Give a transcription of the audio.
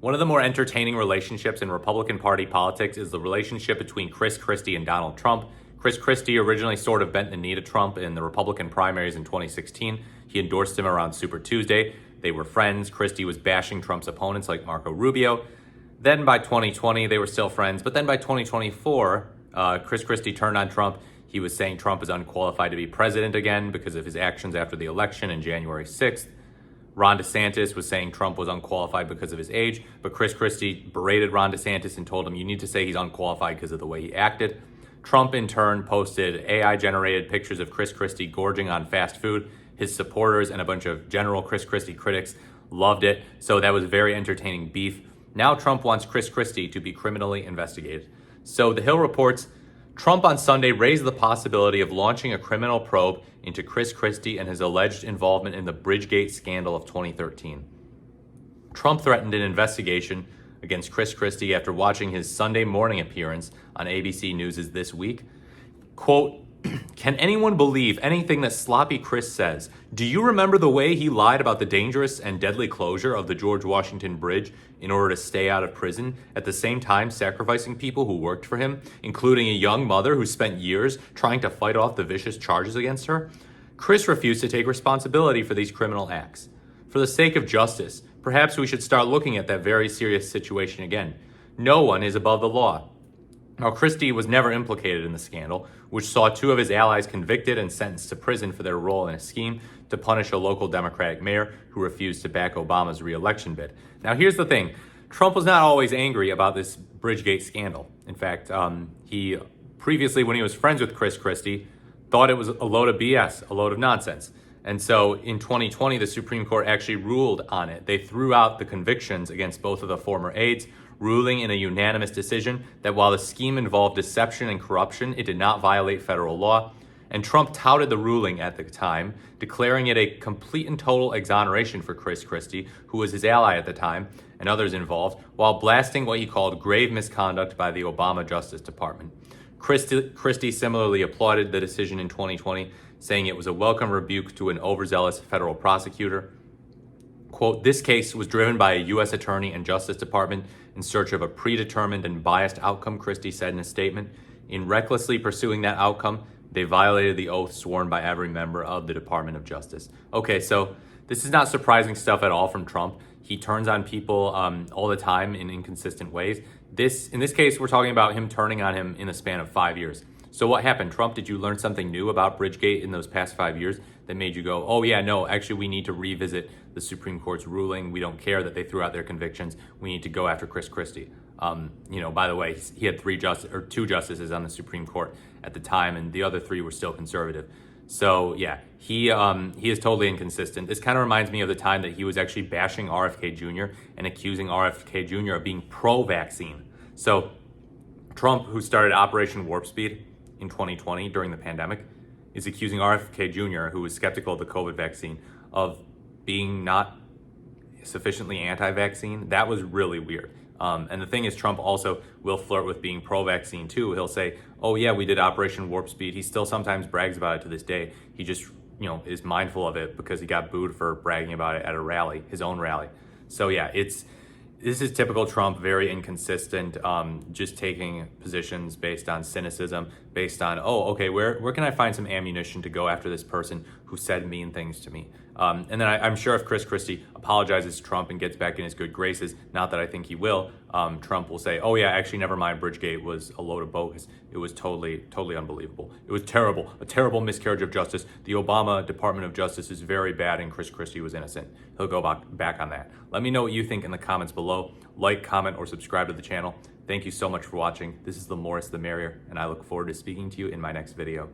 One of the more entertaining relationships in Republican Party politics is the relationship between Chris Christie and Donald Trump. Chris Christie originally sort of bent the knee to Trump in the Republican primaries in 2016. He endorsed him around Super Tuesday. They were friends. Christie was bashing Trump's opponents like Marco Rubio. Then by 2020, they were still friends. But then by 2024, Chris Christie turned on Trump. He was saying Trump is unqualified to be president again because of his actions after the election on January 6th. Ron DeSantis was saying Trump was unqualified because of his age, but Chris Christie berated Ron DeSantis and told him, you need to say he's unqualified because of the way he acted. Trump, in turn, posted AI-generated pictures of Chris Christie gorging on fast food. His supporters and a bunch of general Chris Christie critics loved it, so that was very entertaining beef. Now Trump wants Chris Christie to be criminally investigated. So The Hill reports, Trump on Sunday raised the possibility of launching a criminal probe into Chris Christie and his alleged involvement in the Bridgegate scandal of 2013. Trump threatened an investigation against Chris Christie after watching his Sunday morning appearance on ABC News' This Week. Quote, can anyone believe anything that sloppy Chris says? Do you remember the way he lied about the dangerous and deadly closure of the George Washington Bridge in order to stay out of prison, at the same time sacrificing people who worked for him, including a young mother who spent years trying to fight off the vicious charges against her? Chris refused to take responsibility for these criminal acts. For the sake of justice, perhaps we should start looking at that very serious situation again. No one is above the law. Now, Christie was never implicated in the scandal, which saw two of his allies convicted and sentenced to prison for their role in a scheme to punish a local Democratic mayor who refused to back Obama's re-election bid. Now, here's the thing. Trump was not always angry about this Bridgegate scandal. In fact, he previously, when he was friends with Chris Christie, thought it was a load of BS, a load of nonsense. And so in 2020, the Supreme Court actually ruled on it. They threw out the convictions against both of the former aides, ruling in a unanimous decision that while the scheme involved deception and corruption, it did not violate federal law. And Trump touted the ruling at the time, declaring it a complete and total exoneration for Chris Christie, who was his ally at the time, and others involved, while blasting what he called grave misconduct by the Obama Justice Department. Christie similarly applauded the decision in 2020, saying it was a welcome rebuke to an overzealous federal prosecutor. Quote, this case was driven by a U.S. attorney and Justice Department in search of a predetermined and biased outcome, Christie said in a statement. In recklessly pursuing that outcome, they violated the oath sworn by every member of the Department of Justice. Okay, so this is not surprising stuff at all from Trump. He turns on people all the time in inconsistent ways. In this case, we're talking about him turning on him in a span of 5 years. So what happened? Trump, did you learn something new about Bridgegate in those past 5 years that made you go, oh yeah, no, actually we need to revisit the Supreme Court's ruling. We don't care that they threw out their convictions. We need to go after Chris Christie. By the way, he had two justices on the Supreme Court at the time, and the other three were still conservative. So yeah, he is totally inconsistent. This kind of reminds me of the time that he was actually bashing RFK Jr. and accusing RFK Jr. of being pro-vaccine. So Trump, who started Operation Warp Speed in 2020 during the pandemic, is accusing RFK Jr., who was skeptical of the COVID vaccine, of being not sufficiently anti-vaccine. That was really weird. And the thing is, Trump also will flirt with being pro-vaccine too. He'll say, oh yeah, we did Operation Warp Speed. He still sometimes brags about it to this day. He just, is mindful of it because he got booed for bragging about it at a rally, his own rally. So yeah, this is typical Trump, very inconsistent, just taking positions based on cynicism, based on, oh, okay, where can I find some ammunition to go after this person who said mean things to me? And then I'm sure if Chris Christie apologizes to Trump and gets back in his good graces, not that I think he will, Trump will say, oh yeah, actually, never mind, Bridgegate was a load of bogus. It was totally unbelievable. It was terrible, a terrible miscarriage of justice. The Obama Department of Justice is very bad and Chris Christie was innocent. He'll go back on that. Let me know what you think in the comments below. Like, comment, or subscribe to the channel. Thank you so much for watching. This is the more the merrier, and I look forward to speaking to you in my next video.